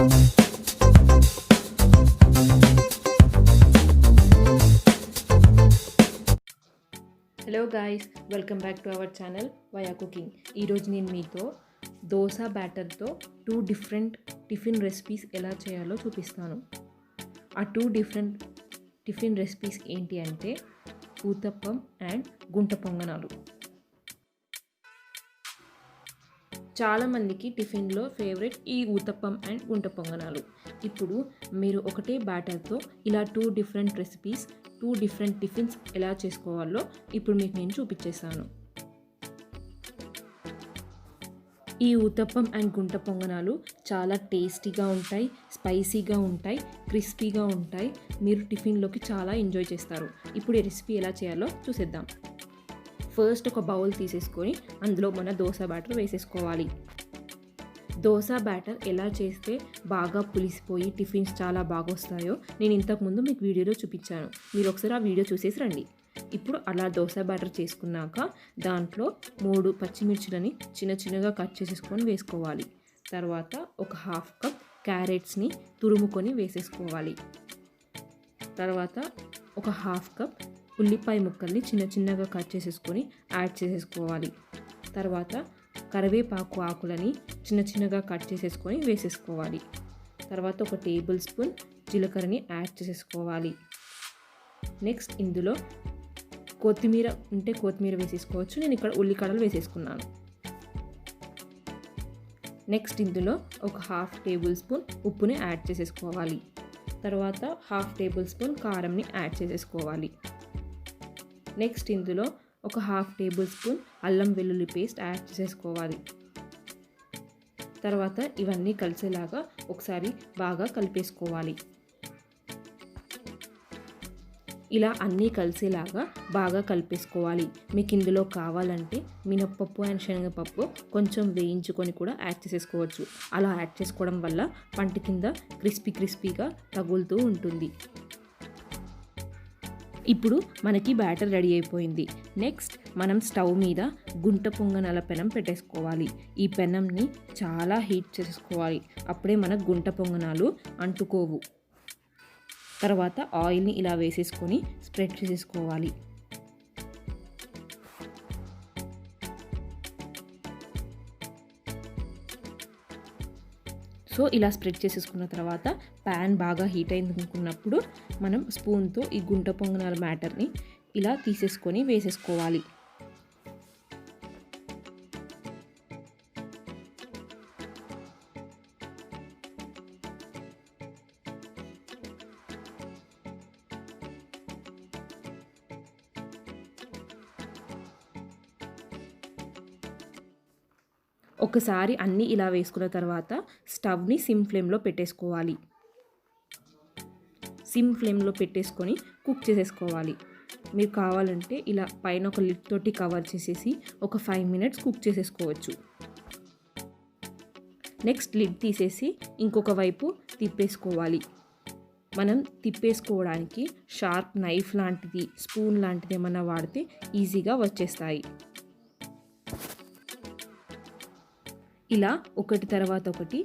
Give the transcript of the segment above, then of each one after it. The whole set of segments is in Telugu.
Hello guys, welcome back to our channel ViaCooking. ఈరోజు నేను మీతో దోసా బ్యాటర్తో 2 డిఫరెంట్ టిఫిన్ రెసిపీస్ ఎలా చేయాలో చూపిస్తాను. ఆ 2 డిఫరెంట్ టిఫిన్ రెసిపీస్ ఏంటి అంటే ఊతప్పం అండ్ గుంట పొంగనాలు. చాలామందికి టిఫిన్లో ఫేవరెట్ ఈ ఊతప్పం అండ్ గుంట పొంగనాలు. ఇప్పుడు మీరు ఒకటే బ్యాటర్తో ఇలా 2 డిఫరెంట్ రెసిపీస్, 2 డిఫరెంట్ టిఫిన్స్ ఎలా చేసుకోవాలో ఇప్పుడు మీకు నేను చూపించేస్తాను. ఈ ఊతప్పం అండ్ గుంట పొంగనాలు చాలా టేస్టీగా ఉంటాయి, స్పైసీగా ఉంటాయి, క్రిస్పీగా ఉంటాయి. మీరు టిఫిన్లోకి చాలా ఎంజాయ్ చేస్తారు. ఇప్పుడు ఈ రెసిపీ ఎలా చేయాలో చూసేద్దాం. ఫస్ట్ ఒక బౌల్ తీసేసుకొని అందులో మన దోస బ్యాటర్ వేసేసుకోవాలి. దోస బ్యాటర్ ఎలా చేస్తే బాగా పులిసిపోయి టిఫిన్స్ చాలా బాగా వస్తాయో నేను ఇంతకుముందు మీకు వీడియోలో చూపించాను. మీరు ఒకసారి ఆ వీడియో చూసేసి రండి. ఇప్పుడు అలా దోస బ్యాటర్ చేసుకున్నాక దాంట్లో 3 పచ్చిమిర్చిలని చిన్న చిన్నగా కట్ చేసేసుకొని వేసుకోవాలి. తర్వాత ఒక 1/2 కప్ క్యారెట్స్ని తురుముకొని వేసేసుకోవాలి. తర్వాత ఒక 1/2 కప్ ఉల్లిపాయ ముక్కల్ని చిన్న చిన్నగా కట్ చేసేసుకొని యాడ్ చేసేసుకోవాలి. తర్వాత కరివేపాకు ఆకులని చిన్న చిన్నగా కట్ చేసేసుకొని వేసేసుకోవాలి. తర్వాత ఒక టేబుల్ స్పూన్ జీలకర్రని యాడ్ చేసేసుకోవాలి. నెక్స్ట్ ఇందులో కొత్తిమీర ఉంటే కొత్తిమీర వేసేసుకోవచ్చు. నేను ఇక్కడ ఉల్లికాడలు వేసేసుకున్నాను. నెక్స్ట్ ఇందులో ఒక 1/2 టేబుల్ స్పూన్ ఉప్పుని యాడ్ చేసేసుకోవాలి. తర్వాత 1/2 టేబుల్ స్పూన్ కారంని యాడ్ చేసేసుకోవాలి. నెక్స్ట్ ఇందులో ఒక 1/2 టేబుల్ స్పూన్ అల్లం వెల్లుల్లి పేస్ట్ యాడ్ చేసేసుకోవాలి. తర్వాత ఇవన్నీ కలిసేలాగా ఒకసారి బాగా కలిపేసుకోవాలి. ఇలా అన్నీ కలిసేలాగా బాగా కలిపేసుకోవాలి. మీకు ఇందులో కావాలంటే మినప్పప్పు అండ్ శనగపప్పు కొంచెం వేయించుకొని కూడా యాడ్ చేసేసుకోవచ్చు. అలా యాడ్ చేసుకోవడం వల్ల పంట కింద క్రిస్పీగా తగులుతూ ఉంటుంది. ఇప్పుడు మనకి బ్యాటర్ రెడీ అయిపోయింది. నెక్స్ట్ మనం స్టవ్ మీద గుంట పొంగనాల పెనం పెట్టేసుకోవాలి. ఈ పెనంని చాలా హీట్ చేసుకోవాలి. అప్పుడే మనకు గుంట పొంగనాలు అంటుకోవు. తర్వాత ఆయిల్ని ఇలా వేసేసుకొని స్ప్రెడ్ చేసేసుకోవాలి. సో ఇలా స్ప్రెడ్ చేసేసుకున్న తర్వాత ప్యాన్ బాగా హీట్ అయిందనుకున్నప్పుడు మనం స్పూన్తో ఈ గుంట పొంగనాల బ్యాటర్ని ఇలా తీసేసుకొని వేసేసుకోవాలి. ఒకసారి అన్నీ ఇలా వేసుకున్న తర్వాత స్టవ్ని సిమ్ ఫ్లేమ్లో పెట్టేసుకోవాలి. సిమ్ ఫ్లేమ్లో పెట్టేసుకొని కుక్ చేసేసుకోవాలి. మీరు కావాలంటే ఇలా పైన ఒక లిడ్ తోటి కవర్ చేసేసి ఒక 5 మినిట్స్ కుక్ చేసేసుకోవచ్చు. నెక్స్ట్ లిడ్ తీసేసి ఇంకొక వైపు తిప్పేసుకోవాలి. మనం తిప్పేసుకోవడానికి షార్ప్ నైఫ్ లాంటిది, స్పూన్ లాంటిది ఏమన్నా వాడితే ఈజీగా వచ్చేస్తాయి. ఇలా ఒకటి తర్వాత ఒకటి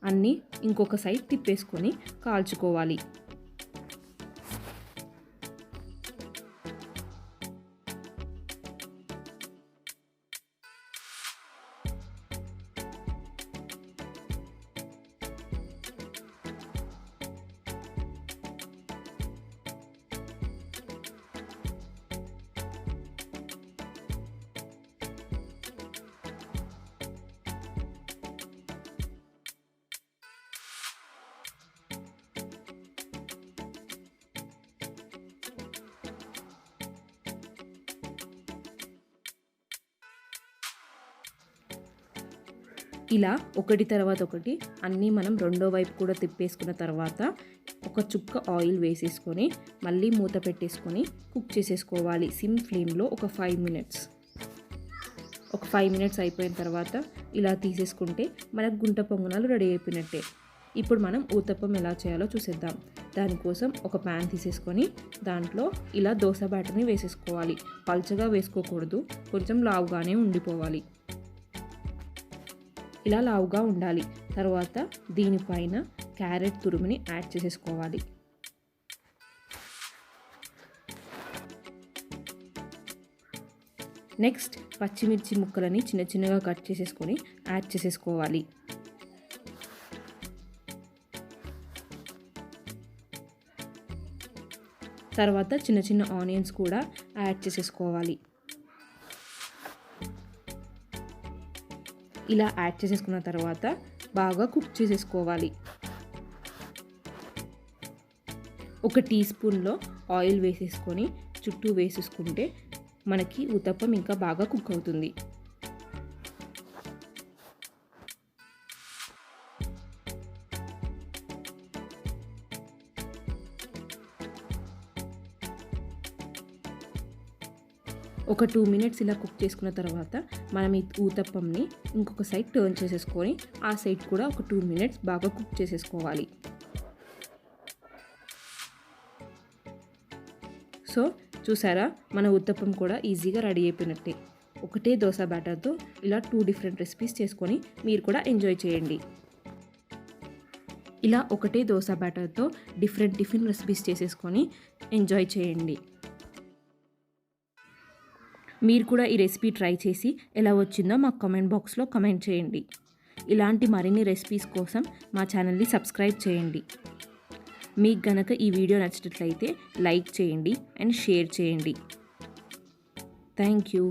అన్నీ ఇంకొక సైడ్ తిప్పేసుకొని కాల్చుకోవాలి. ఇలా ఒకటి తర్వాత ఒకటి అన్నీ మనం రెండో వైపు కూడా తిప్పేసుకున్న తర్వాత ఒక చుక్క ఆయిల్ వేసేసుకొని మళ్ళీ మూత పెట్టేసుకొని కుక్ చేసేసుకోవాలి సిమ్ ఫ్లేమ్లో ఒక 5 మినిట్స్. ఒక 5 మినిట్స్ అయిపోయిన తర్వాత ఇలా తీసేసుకుంటే మనకు గుంట పొంగనాలు రెడీ అయిపోయినట్టే. ఇప్పుడు మనం ఊతప్పం ఎలా చేయాలో చూసేద్దాం. దానికోసం ఒక ప్యాన్ తీసేసుకొని దాంట్లో ఇలా దోస బ్యాటర్ని వేసేసుకోవాలి. పల్చగా వేసుకోకూడదు, కొంచెం లావుగానే ఉండిపోవాలి. ఇలా లావుగా ఉండాలి. తర్వాత దీనిపైన క్యారెట్ తురుముని యాడ్ చేసేసుకోవాలి. నెక్స్ట్ పచ్చిమిర్చి ముక్కలని చిన్న చిన్నగా కట్ చేసేసుకొని యాడ్ చేసేసుకోవాలి. తర్వాత చిన్న చిన్న ఆనియన్స్ కూడా యాడ్ చేసేసుకోవాలి. ఇలా యాడ్ చేసేసుకున్న తర్వాత బాగా కుక్ చేసేసుకోవాలి. 1 టీ స్పూన్లో ఆయిల్ వేసేసుకొని చుట్టూ వేసేసుకుంటే మనకి ఉత్తప్పం ఇంకా బాగా కుక్ అవుతుంది. ఒక 2 మినిట్స్ ఇలా కుక్ చేసుకున్న తర్వాత మనం ఈ ఊతప్పంని ఇంకొక సైడ్ టర్న్ చేసేసుకొని ఆ సైడ్ కూడా ఒక 2 మినిట్స్ బాగా కుక్ చేసేసుకోవాలి. సో చూసారా, మన ఉత్తప్పం కూడా ఈజీగా రెడీ అయిపోయినట్టే. ఒకటే దోశ బ్యాటర్తో ఇలా 2 డిఫరెంట్ రెసిపీస్ చేసుకొని మీరు కూడా ఎంజాయ్ చేయండి. ఇలా ఒకటే దోశ బ్యాటర్తో డిఫరెంట్ టిఫిన్ రెసిపీస్ చేసేసుకొని ఎంజాయ్ చేయండి. మీరు కూడా ఈ రెసిపీ ట్రై చేసి ఎలా వచ్చిందో మాకు కామెంట్ బాక్స్లో కామెంట్ చేయండి. ఇలాంటి మరిన్ని రెసిపీస్ కోసం మా ఛానల్ని సబ్స్క్రైబ్ చేయండి. మీకు గనక ఈ వీడియో నచ్చినట్లయితే లైక్ చేయండి అండ్ షేర్ చేయండి. Thank you.